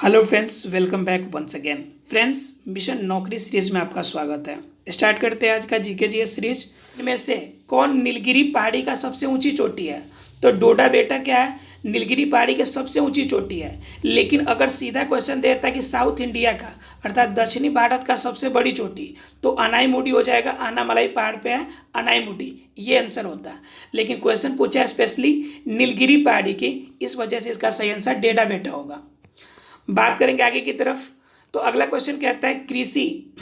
Hello friends, welcome back once again. Friends, mission Naukri series में आपका स्वागत है। स्टार्ट करते हैं आज का जीके जीएस सीरीज। इनमें से कौन नीलगिरी पहाड़ी का सबसे ऊंची चोटी है? तो डोडा बेटा क्या है? नीलगिरी पहाड़ी की सबसे ऊंची चोटी है। लेकिन अगर सीधा क्वेश्चन देता है कि साउथ इंडिया का अर्थात दक्षिणी भारत का सबसे बड़ी चोटी, तो अनाईमुडी हो जाएगा। अनामलाई पहाड़ पे है अनाईमुडी, ये आंसर होता है। लेकिन क्वेश्चन पूछा है स्पेशली नीलगिरी पहाड़ी की, इस वजह से इसका सही आंसर डेडा बेटा होगा। बात करेंगे आगे की तरफ। तो अगला क्वेश्चन कहता है कृषि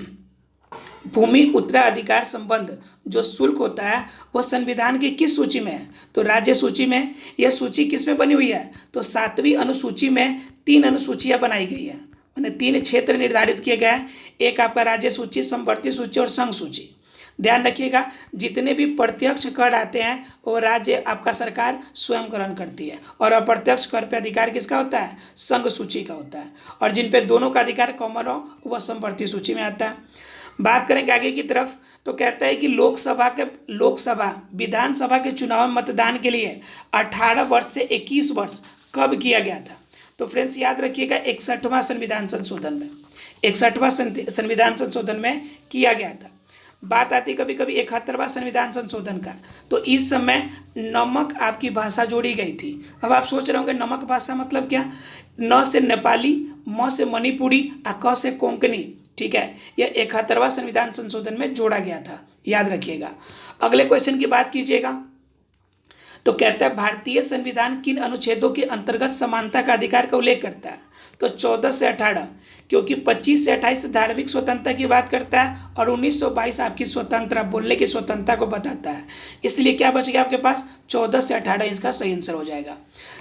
भूमि उत्तराधिकार संबंध जो शुल्क होता है वह संविधान की किस सूची में है? तो राज्य सूची में। यह सूची किस में बनी हुई है? तो 7वीं अनुसूची में 3 अनुसूचियां बनाई गई है, मैंने 3 क्षेत्र निर्धारित किए गए हैं। एक आपका राज्य सूची, समवर्ती सूची और संघ सूची। ध्यान रखिएगा, जितने भी प्रत्यक्ष कर आते हैं वो राज्य आपका सरकार स्वयं ग्रहण करती है, और अप्रत्यक्ष कर पे अधिकार किसका होता है? संघ सूची का होता है। और जिन पे दोनों का अधिकार कॉमन हो वह समवर्ती सूची में आता है। बात करेंगे आगे की तरफ। तो कहता है कि लोकसभा विधानसभा के चुनाव में मतदान के लिए 18 वर्ष से 21 वर्ष कब किया गया था? तो फ्रेंड्स याद रखिएगा, 61वां संविधान संशोधन में, 61वां संविधान संशोधन में किया गया था। बात आती कभी कभी 71वां संविधान संशोधन का, तो इस समय नमक आपकी भाषा जोड़ी गई थी। अब आप सोच रहे होंगे नमक भाषा मतलब क्या? न से नेपाली, म से मणिपुरी, क से कोंकणी। ठीक है, यह 71वां संविधान संशोधन में जोड़ा गया था, याद रखिएगा। अगले क्वेश्चन की बात कीजिएगा। तो कहता है भारतीय संविधान किन अनुच्छेदों के अंतर्गत समानता का अधिकार का उल्लेख करता है? तो 14 से 18, क्योंकि 25 से 28 धार्मिक स्वतंत्रता की बात करता है, और 1922 आपकी स्वतंत्रता, बोलने की स्वतंत्रता को बताता है। इसलिए क्या बच गया आपके पास? 14 से 18 इसका सही आंसर हो जाएगा।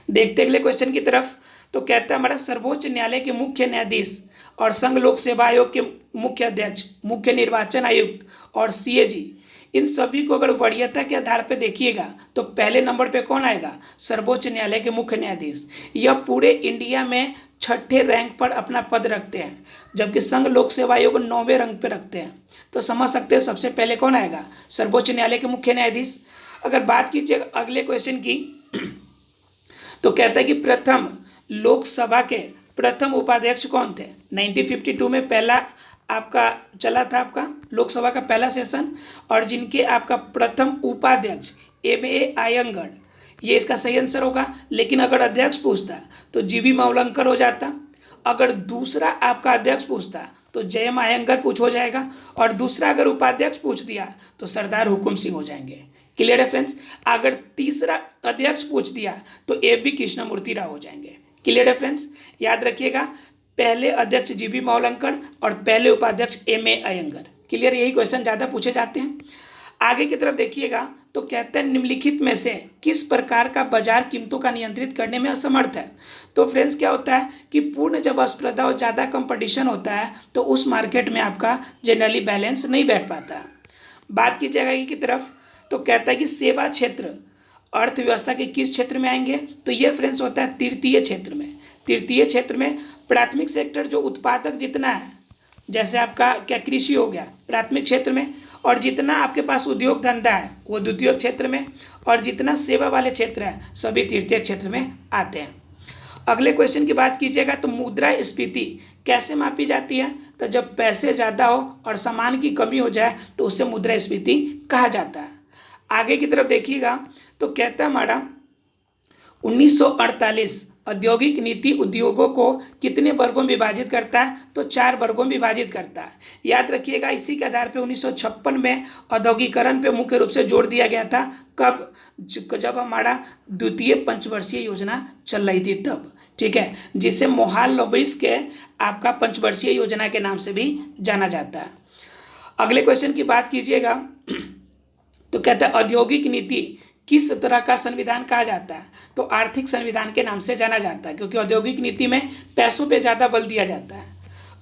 देखते अगले क्वेश्चन की तरफ। तो कहता है हमारा सर्वोच्च न्यायालय के मुख्य न्यायाधीश और संघ लोक सेवा आयोग के मुख्य अध्यक्ष, मुख्य निर्वाचन आयुक्त और सीएजी, इन सभी को अगर वरीयता के आधार पर देखिएगा तो पहले नंबर पे कौन आएगा? सर्वोच्च न्यायालय के मुख्य न्यायाधीश। यह पूरे इंडिया में 6ठे रैंक पर अपना पद रखते हैं, जबकि संघ लोक सेवा आयोग 9वें रैंक पर रखते हैं। तो समझ सकते हैं सबसे पहले कौन आएगा? सर्वोच्च न्यायालय के मुख्य न्यायाधीश। अगर बात कीजिए अगले क्वेश्चन की, तो कहता है कि प्रथम लोकसभा के प्रथम उपाध्यक्ष कौन थे? 1952 में पहला आपका चला था आपका लोकसभा का पहला सेशन, और जिनके आपका प्रथम उपाध्यक्ष एम.ए. अयंगड़, ये इसका सही आंसर होगा। लेकिन अगर अध्यक्ष पूछता तो जीवी मावलंकर हो जाता। अगर दूसरा आपका अध्यक्ष पूछता तो जयम अयंगर पूछ हो जाएगा, और दूसरा अगर उपाध्यक्ष पूछ दिया तो सरदार हुकुम सिंह हो जाएंगे। क्लियर है फ्रेंड्स? अगर तीसरा अध्यक्ष पूछ दिया तो ए.बी. कृष्णमूर्ति राव हो जाएंगे। क्लियर है फ्रेंड्स? याद रखिएगा, पहले अध्यक्ष जीबी मावलंकर और पहले उपाध्यक्ष एम.ए. अयंगर। क्लियर? यही क्वेश्चन ज़्यादा पूछे जाते हैं। आगे की तरफ देखिएगा। तो कहते हैं निम्नलिखित में से किस प्रकार का बाजार कीमतों का नियंत्रित करने में असमर्थ है? तो फ्रेंड्स क्या होता है कि पूर्ण जब अस्पर्धा और ज़्यादा कंपटीशन होता है तो उस मार्केट में आपका जनरली बैलेंस नहीं बैठ पाता। बात कीजिएगा आगे की तरफ। तो कहता है कि सेवा क्षेत्र अर्थव्यवस्था के किस क्षेत्र में आएंगे? तो ये फ्रेंड्स होता है तृतीय क्षेत्र में। तृतीय क्षेत्र में प्राथमिक सेक्टर जो उत्पादक जितना है, जैसे आपका क्या कृषि हो गया प्राथमिक क्षेत्र में, और जितना आपके पास उद्योग धंधा है वो द्वितीय क्षेत्र में, और जितना सेवा वाले क्षेत्र है सभी तृतीय क्षेत्र में आते हैं। अगले क्वेश्चन की बात कीजिएगा। तो मुद्रास्फीति कैसे मापी जाती है? तो जब पैसे ज़्यादा हो और सामान की कमी हो जाए तो उसे मुद्रास्फीति कहा जाता है। आगे की तरफ देखिएगा। तो कहता है हमारा 1948 औद्योगिक नीति उद्योगों को कितने वर्गों में विभाजित करता है? तो 4 वर्गों में विभाजित करता है। याद रखिएगा, इसी के आधार पे 1956 में औद्योगिकरण पे मुख्य रूप से जोर दिया गया था। कब? जब हमारा द्वितीय पंचवर्षीय योजना चल रही थी तब। ठीक है, जिसे मोहाल लोबिस के आपका पंचवर्षीय योजना के नाम से भी जाना जाता है। अगले क्वेश्चन की बात कीजिएगा। तो कहता है औद्योगिक नीति किस तरह का संविधान कहा जाता है? तो आर्थिक संविधान के नाम से जाना जाता है, क्योंकि औद्योगिक नीति में पैसों पे ज़्यादा बल दिया जाता है।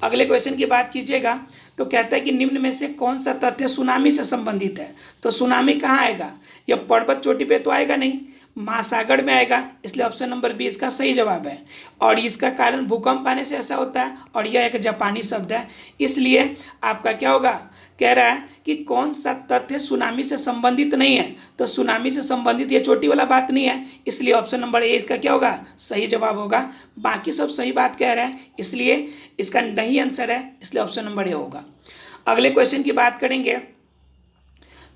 अगले क्वेश्चन की बात कीजिएगा। तो कहता है कि निम्न में से कौन सा तथ्य सुनामी से संबंधित है? तो सुनामी कहाँ आएगा? यह पर्वत चोटी पे तो आएगा नहीं, महासागर में आएगा, इसलिए ऑप्शन नंबर बी इसका सही जवाब है। और इसका कारण भूकंप आने से ऐसा होता है, और यह एक जापानी शब्द है, इसलिए आपका क्या होगा, कह रहा है कि कौन सा तथ्य सुनामी से संबंधित नहीं है, तो सुनामी से संबंधित ये चोटी वाला बात नहीं है, इसलिए ऑप्शन नंबर ए इसका क्या होगा, सही जवाब होगा। बाकी सब सही बात कह रहे हैं, इसलिए इसका नहीं आंसर है, इसलिए ऑप्शन नंबर ए होगा। अगले क्वेश्चन की बात करेंगे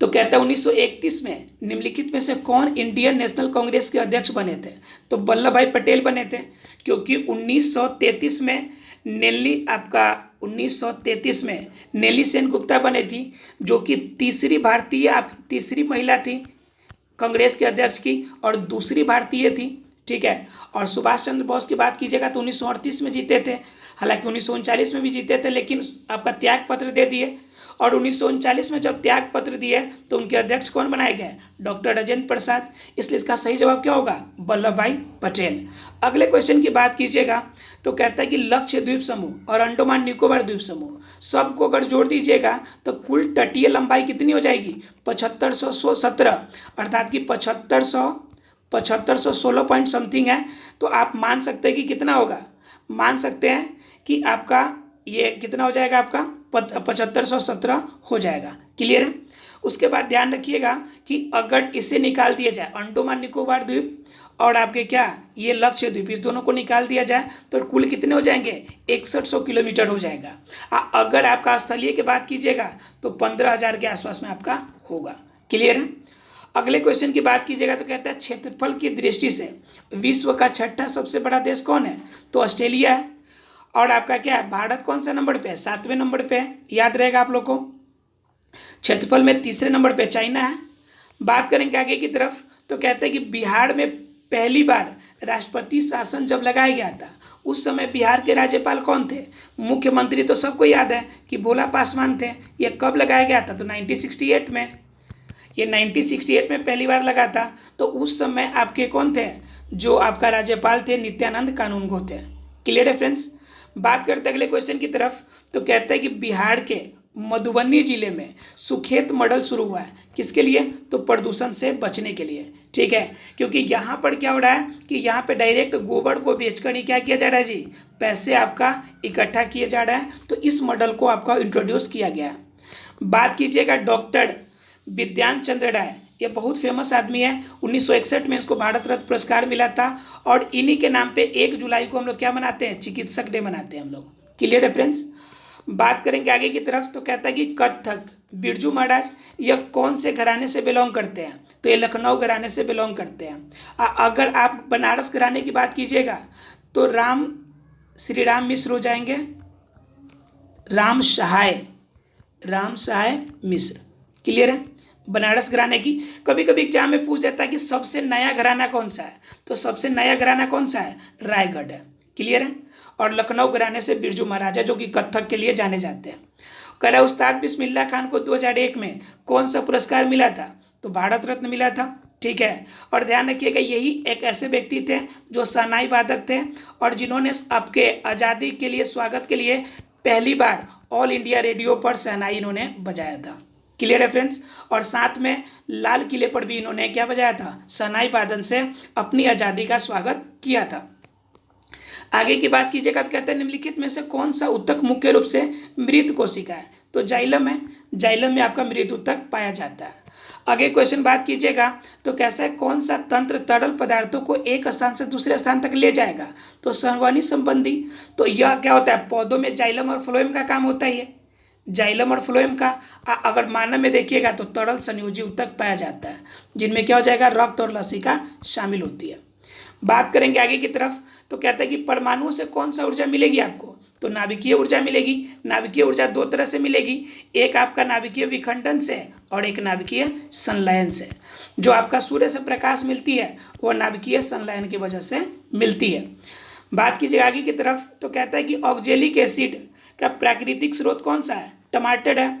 तो कहता है 1931 में निम्नलिखित में से कौन इंडियन नेशनल कांग्रेस के अध्यक्ष बने थे, तो वल्लभ भाई पटेल बने थे, क्योंकि 1933 में नेली सेन गुप्ता बने थी, जो कि तीसरी महिला थी कांग्रेस के अध्यक्ष की, और दूसरी भारतीय थी, ठीक है। और सुभाष चंद्र बोस की बात कीजिएगा तो 1938 में जीते थे, हालांकि 1939 में भी जीते थे, लेकिन आपका त्याग पत्र दे दिए, और 1939 में जब त्याग पत्र दिए तो उनके अध्यक्ष कौन बनाए गए, डॉक्टर राजेंद्र प्रसाद, इसलिए इसका सही जवाब क्या होगा, वल्लभ भाई पटेल। अगले क्वेश्चन की बात कीजिएगा तो कहता है कि लक्षद्वीप समूह और अंडमान निकोबार द्वीप समूह सबको अगर जोड़ दीजिएगा तो कुल तटीय लंबाई कितनी हो जाएगी, 7517, अर्थात कि 7516 पॉइंट समथिंग है। तो आप मान सकते हैं कि कितना होगा, मान सकते हैं कि आपका ये कितना हो जाएगा, आपका 7517 हो जाएगा। क्लियर है। उसके बाद ध्यान रखिएगा कि अगर इसे निकाल दिया जाए, अंडमान निकोबार द्वीप और आपके क्या ये लक्षद्वीप, इस दोनों को निकाल दिया जाए तो कुल कितने हो जाएंगे, 6100 किलोमीटर हो जाएगा। अगर आपका स्थलीय की बात कीजिएगा तो 15,000 के आसपास में आपका होगा। क्लियर है। अगले क्वेश्चन की बात कीजिएगा तो कहता है क्षेत्रफल की दृष्टि से विश्व का छठा सबसे बड़ा देश कौन है, तो ऑस्ट्रेलिया है। और आपका क्या है, भारत कौन सा नंबर पे है, 7वें नंबर पे है, याद रहेगा आप लोग को। क्षेत्रफल में तीसरे नंबर पे चाइना है। बात करेंगे आगे की तरफ तो कहते हैं कि बिहार में पहली बार राष्ट्रपति शासन जब लगाया गया था, उस समय बिहार के राज्यपाल कौन थे, मुख्यमंत्री तो सबको याद है कि भोला पासवान थे। ये कब लगाया गया था, तो 1968 में, ये 1968 में पहली बार लगा था। तो उस समय आपके कौन थे, जो आपका राज्यपाल थे, नित्यानंद कानूनगो थे। क्लियर है फ्रेंड्स। बात करते अगले क्वेश्चन की तरफ तो कहते हैं कि बिहार के मधुबनी जिले में सुखेत मॉडल शुरू हुआ है, किसके लिए, तो प्रदूषण से बचने के लिए, ठीक है। क्योंकि यहाँ पर क्या हो रहा है कि यहाँ पे डायरेक्ट गोबर को बेचकर ही क्या किया जा रहा है जी, पैसे आपका इकट्ठा किए जा रहा है, तो इस मॉडल को आपका इंट्रोड्यूस किया गया है। बात कीजिएगा डॉक्टर विज्ञान चंद्र राय, ये बहुत फेमस आदमी है, 1961 में इसको भारत रत्न पुरस्कार मिला था, और इन्हीं के नाम पे 1 जुलाई को हम लोग क्या मनाते हैं, चिकित्सक डे मनाते हैं हम लोग। क्लियर है फ्रेंड्स। बात करेंगे आगे की तरफ तो कहता है कि कथक बिरजू महाराज यह कौन से घराने से बिलोंग करते हैं, तो ये लखनऊ घराने से बिलोंग करते हैं। अगर आप बनारस घराने की बात कीजिएगा तो श्री राम मिश्र हो जाएंगे, राम सहाय मिश्र। क्लियर है। बनारस घराने की कभी कभी एग्जाम में पूछ जाता है कि सबसे नया घराना कौन सा है, तो सबसे नया घराना कौन सा है, रायगढ़ है। क्लियर है। और लखनऊ घराने से बिरजू महाराजा, जो कि कथक के लिए जाने जाते हैं। कह रहा है उस्ताद बिस्मिल्लाह खान को 2001 में कौन सा पुरस्कार मिला था, तो भारत रत्न मिला था, ठीक है। और ध्यान रखिएगा यही एक ऐसे व्यक्ति थे जो शहनाई वादक थे, और जिन्होंने आपके आज़ादी के लिए, स्वागत के लिए पहली बार ऑल इंडिया रेडियो पर शहनाई इन्होंने बजाया था। क्लियर है फ्रेंड्स। और साथ में लाल किले पर भी इन्होंने क्या बजाया था, शहनाई वादन से अपनी आज़ादी का स्वागत किया था। आगे की बात कीजिएगा तो कहते हैं निम्नलिखित में से कौन सा ऊतक मुख्य रूप से मृत कोशिका है, तो जाइलम है, जाइलम में आपका मृत ऊतक पाया जाता है। आगे क्वेश्चन बात कीजिएगा तो कैसा है, कौन सा तंत्र तरल पदार्थों को एक स्थान से दूसरे स्थान तक ले जाएगा, तो संवहनी संबंधी। तो यह क्या होता है, पौधों में जाइलम और फ्लोएम का काम होता है, ये जाइलम और फ्लोएम का। अगर मानव में देखिएगा तो तरल संयोजी ऊतक पाया जाता है, जिनमें क्या हो जाएगा, रक्त और लसिका शामिल होती है। बात करेंगे आगे की तरफ तो कहता है कि परमाणुओं से कौन सा ऊर्जा मिलेगी आपको, तो नाभिकीय ऊर्जा मिलेगी। नाभिकीय ऊर्जा 2 तरह से मिलेगी, एक आपका नाभिकीय विखंडन से और एक नाभिकीय संलयन से। जो आपका सूर्य से प्रकाश मिलती है वो नाभिकीय संलयन की वजह से मिलती है। बात कीजिए आगे की तरफ तो कहता है कि ऑक्जेलिक एसिड का प्राकृतिक स्रोत कौन सा है, टमाटर है,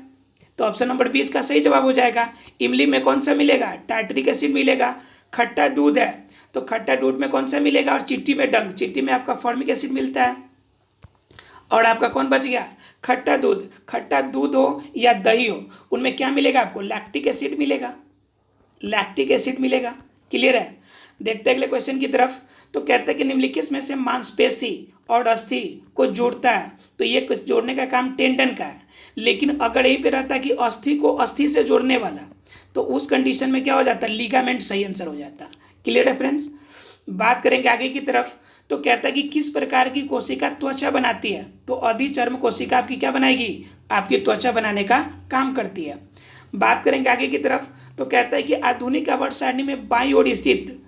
तो ऑप्शन नंबर 20 का सही जवाब हो जाएगा। इमली में कौन सा मिलेगा, टार्टरिक एसिड मिलेगा। खट्टा दूध है तो खट्टा दूध में कौन सा मिलेगा, और चिट्टी में डंक, चिट्टी में आपका फॉर्मिक एसिड मिलता है। और आपका कौन बच गया, खट्टा दूध। खट्टा दूध हो या दही हो, उनमें क्या मिलेगा आपको, लैक्टिक एसिड मिलेगा, लैक्टिक एसिड मिलेगा। क्लियर है। देखते हैं अगले क्वेश्चन की तरफ। तो कहते हैं कि निम्नलिखित में से मांसपेशी और अस्थि को जोड़ता है, तो ये कुछ जोड़ने का काम टेंडन का है। लेकिन अगर यहीं पे रहता है कि अस्थि को अस्थि से जोड़ने वाला, तो उस कंडीशन में क्या हो जाता है, लिगामेंट सही आंसर हो जाता है। क्लियर है फ्रेंड्स। बात करेंगे आगे की तरफ। तो कहता है कि किस प्रकार की कोशिका त्वचा बनाती है, तो अधिचर्म कोशिका आपकी क्या बनाएगी, आपकी त्वचा बनाने का काम करती है। बात करेंगे आगे की तरफ। तो कहता है कि आधुनिक आवर्त सारणी में बाईं ओर स्थित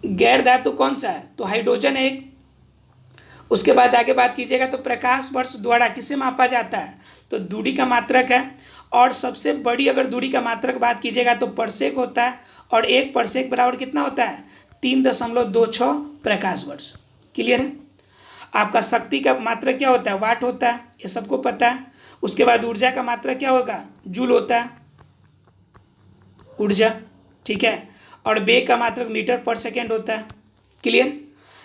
गैर धातु कौन सा है, तो हाइड्रोजन है एक। उसके बाद आगे बात कीजिएगा तो प्रकाश वर्ष द्वारा किसे मापा जाता है, तो दूरी का मात्रक है। और सबसे बड़ी अगर दूरी का मात्रक बात कीजिएगा तो परसेक होता है, और एक परसेक बराबर कितना होता है, 3.26 प्रकाश वर्ष। क्लियर है। आपका शक्ति का मात्रक क्या होता है, वाट होता है, ये सबको पता है। उसके बाद ऊर्जा का मात्रक क्या होगा, जूल होता है, ऊर्जा, ठीक है। और वेग का मात्रक मीटर पर सेकेंड होता है। क्लियर।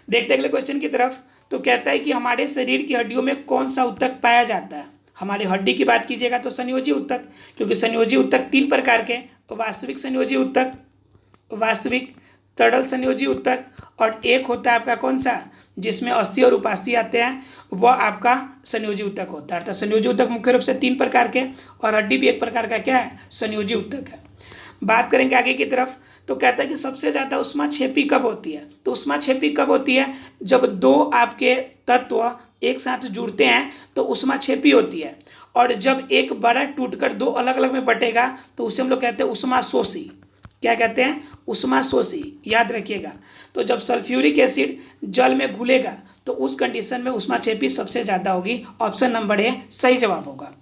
देखते अगले क्वेश्चन की तरफ। तो कहता है कि हमारे शरीर की हड्डियों में कौन सा ऊतक पाया जाता है। हमारी हड्डी की बात कीजिएगा तो संयोजी ऊतक, क्योंकि संयोजी ऊतक 3 प्रकार के, वास्तविक संयोजी ऊतक, वास्तविक तरल संयोजी ऊतक, और एक होता है आपका कौन सा, जिसमें अस्थि और उपास्थि आते हैं, वह आपका संयोजी ऊतक होता है। अर्थात संयोजी ऊतक मुख्य रूप से 3 प्रकार के, और हड्डी भी एक प्रकार का क्या है, संयोजी ऊतक है। बात करेंगे आगे की तरफ। तो कहता है कि सबसे ज़्यादा ऊष्माक्षेपी कब होती है, तो ऊष्माक्षेपी कब होती है, जब 2 आपके तत्व एक साथ जुड़ते हैं तो ऊष्माक्षेपी होती है। और जब एक बड़ा टूटकर 2 अलग अलग में बटेगा तो उसे हम लोग कहते हैं ऊष्माशोषी। क्या कहते हैं, ऊष्माशोषी, याद रखिएगा। तो जब सल्फ्यूरिक एसिड जल में घुलेगा तो उस कंडीशन में ऊष्माक्षेपी सबसे ज़्यादा होगी। ऑप्शन नंबर ए सही जवाब होगा।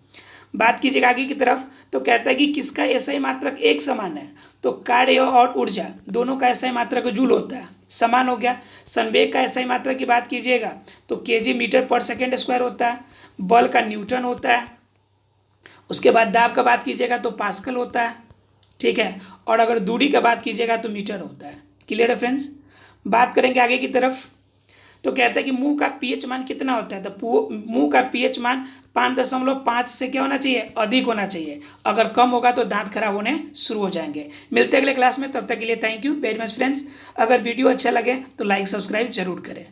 बात कीजिएगा आगे की तरफ। तो कहता है कि किसका एसआई मात्रक एक समान है, तो कार्य और ऊर्जा दोनों का एसआई मात्रक जूल होता है, समान हो गया। संवेग का एसआई मात्रक की बात कीजिएगा तो केजी मीटर पर सेकेंड स्क्वायर होता है। बल का न्यूटन होता है। उसके बाद दाब का बात कीजिएगा तो पास्कल होता है, ठीक है। और अगर दूरी का बात कीजिएगा तो मीटर होता है। क्लियर है फ्रेंड्स। बात करेंगे आगे की तरफ। तो कहता है कि मुंह का पीएच मान कितना होता है, तो मुंह का पीएच मान 5.5 से क्या होना चाहिए, अधिक होना चाहिए। अगर कम होगा तो दांत खराब होने शुरू हो जाएंगे। मिलते हैं अगले क्लास में, तब तक के लिए thank you very much friends. अगर वीडियो अच्छा लगे तो लाइक सब्सक्राइब जरूर करें।